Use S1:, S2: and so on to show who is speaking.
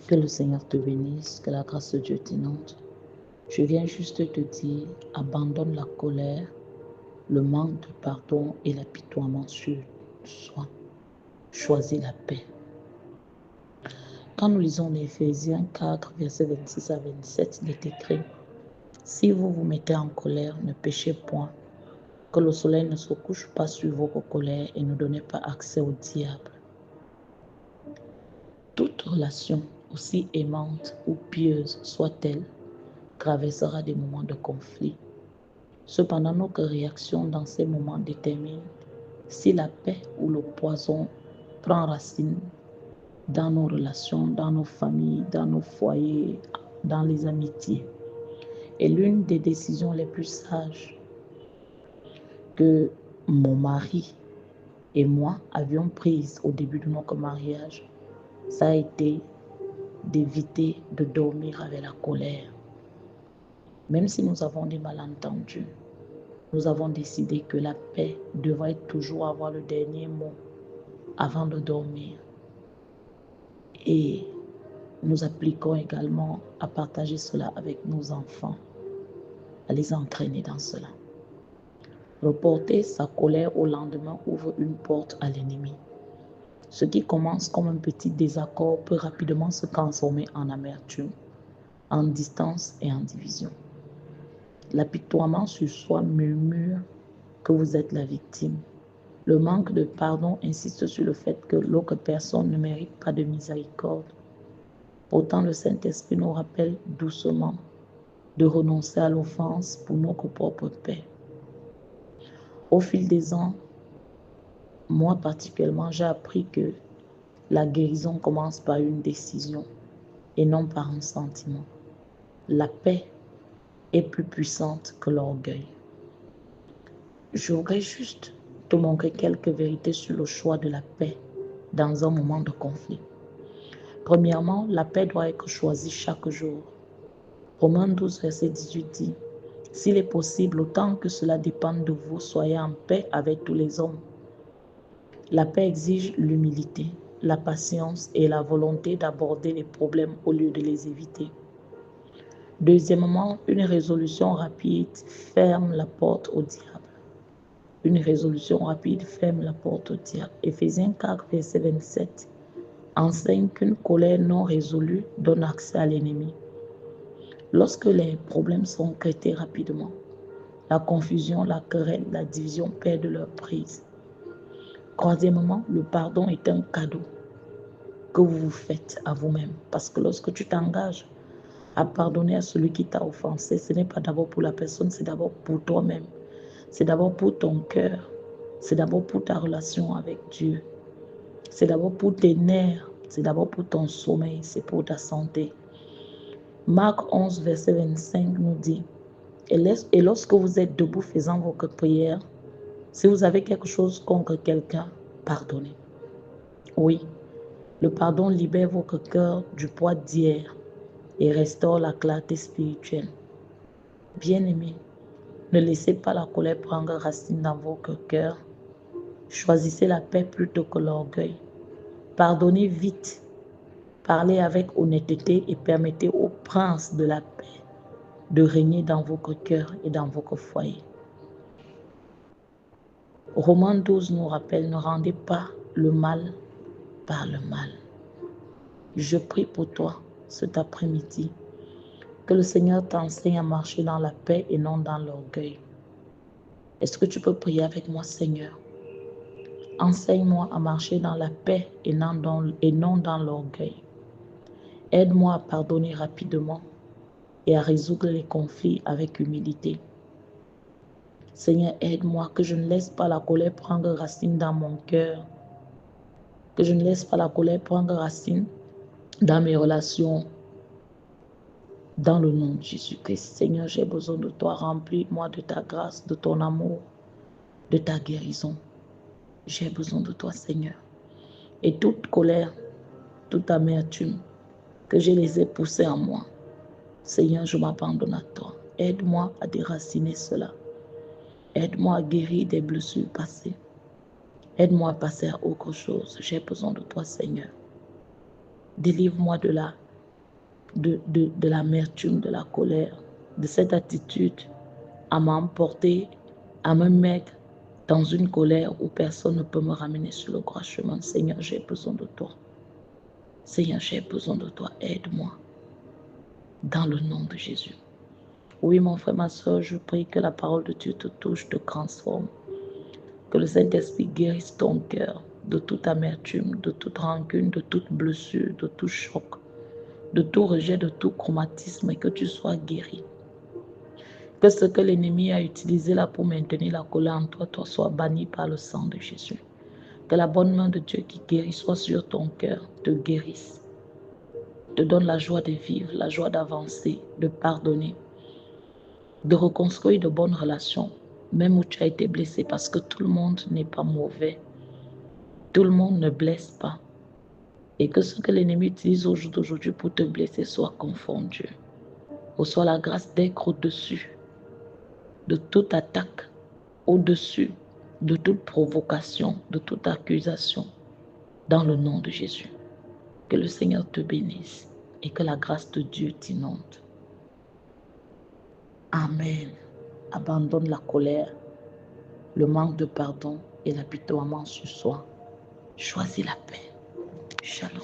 S1: Que le Seigneur te bénisse, que la grâce de Dieu t'inonde. Je viens juste te dire, abandonne la colère, le manque de pardon et l'apitoiement sur soi. Choisis la paix. Quand nous lisons l'Éphésiens 4, versets 26 à 27, il est écrit « Si vous vous mettez en colère, ne péchez point, que le soleil ne se couche pas sur votre colère et ne donnez pas accès au diable. » Toute relation, aussi aimante ou pieuse soit-elle, traversera des moments de conflit. Cependant, notre réaction dans ces moments détermine si la paix ou le poison prend racine dans nos relations, dans nos familles, dans nos foyers, dans les amitiés. Et l'une des décisions les plus sages que mon mari et moi avions prises au début de notre mariage, ça a été d'éviter de dormir avec la colère. Même si nous avons des malentendus, nous avons décidé que la paix devrait toujours avoir le dernier mot avant de dormir. Et nous appliquons également à partager cela avec nos enfants, à les entraîner dans cela. Reporter sa colère au lendemain ouvre une porte à l'ennemi. Ce qui commence comme un petit désaccord peut rapidement se transformer en amertume, en distance et en division. L'apitoiement sur soi murmure que vous êtes la victime. Le manque de pardon insiste sur le fait que l'autre personne ne mérite pas de miséricorde. Pourtant, le Saint-Esprit nous rappelle doucement de renoncer à l'offense pour notre propre paix. Au fil des ans, moi particulièrement, j'ai appris que la guérison commence par une décision et non par un sentiment. La paix est plus puissante que l'orgueil. Je voudrais juste te montrer quelques vérités sur le choix de la paix dans un moment de conflit. Premièrement, la paix doit être choisie chaque jour. Romains 12, verset 18 dit « S'il est possible, autant que cela dépende de vous, soyez en paix avec tous les hommes. » La paix exige l'humilité, la patience et la volonté d'aborder les problèmes au lieu de les éviter. Deuxièmement, une résolution rapide ferme la porte au diable. Une résolution rapide ferme la porte au diable. Éphésiens 4, verset 27 enseigne qu'une colère non résolue donne accès à l'ennemi. Lorsque les problèmes sont traités rapidement, la confusion, la querelle, la division perdent leur prise. Troisièmement, le pardon est un cadeau que vous vous faites à vous-même. Parce que lorsque tu t'engages à pardonner à celui qui t'a offensé, ce n'est pas d'abord pour la personne, c'est d'abord pour toi-même. C'est d'abord pour ton cœur. C'est d'abord pour ta relation avec Dieu. C'est d'abord pour tes nerfs. C'est d'abord pour ton sommeil. C'est pour ta santé. Marc 11, verset 25 nous dit « Et lorsque vous êtes debout faisant votre prière, si vous avez quelque chose contre quelqu'un, pardonnez. » Oui, le pardon libère votre cœur du poids d'hier et restaure la clarté spirituelle. Bien-aimés, ne laissez pas la colère prendre racine dans votre cœur. Choisissez la paix plutôt que l'orgueil. Pardonnez vite. Parlez avec honnêteté et permettez au prince de la paix de régner dans votre cœur et dans votre foyer. Romains 12 nous rappelle, ne rendez pas le mal par le mal. Je prie pour toi cet après-midi, que le Seigneur t'enseigne à marcher dans la paix et non dans l'orgueil. Est-ce que tu peux prier avec moi, Seigneur? Enseigne-moi à marcher dans la paix et non dans l'orgueil. Aide-moi à pardonner rapidement et à résoudre les conflits avec humilité. Seigneur, aide-moi que je ne laisse pas la colère prendre racine dans mon cœur, que je ne laisse pas la colère prendre racine dans mes relations. Dans le nom de Jésus-Christ, Seigneur, j'ai besoin de toi. Remplis-moi de ta grâce, de ton amour, de ta guérison. J'ai besoin de toi, Seigneur. Et toute colère, toute amertume que je les ai poussées en moi, Seigneur, je m'abandonne à toi. Aide-moi à déraciner cela. Aide-moi à guérir des blessures passées. Aide-moi à passer à autre chose. J'ai besoin de toi, Seigneur. Délivre-moi de la de l'amertume, de la colère, de cette attitude à m'emporter, à me mettre dans une colère où personne ne peut me ramener sur le droit chemin. Seigneur, j'ai besoin de toi. Seigneur, j'ai besoin de toi. Aide-moi dans le nom de Jésus. Oui, mon frère, ma soeur, je prie que la parole de Dieu te touche, te transforme. Que le Saint-Esprit guérisse ton cœur de toute amertume, de toute rancune, de toute blessure, de tout choc, de tout rejet, de tout traumatisme et que tu sois guéri. Que ce que l'ennemi a utilisé là pour maintenir la colère en toi, toi soit banni par le sang de Jésus. Que la bonne main de Dieu qui guérit soit sur ton cœur, te guérisse, te donne la joie de vivre, la joie d'avancer, de pardonner, de reconstruire de bonnes relations, même où tu as été blessé, parce que tout le monde n'est pas mauvais. Tout le monde ne blesse pas. Et que ce que l'ennemi utilise au jour d'aujourd'hui pour te blesser soit confondu. Reçois la grâce d'être au-dessus de toute attaque, au-dessus de toute provocation, de toute accusation, dans le nom de Jésus. Que le Seigneur te bénisse et que la grâce de Dieu t'inonde. Amen. Abandonne la colère, le manque de pardon et l'apitoiement sur soi. Choisis la paix. Shalom.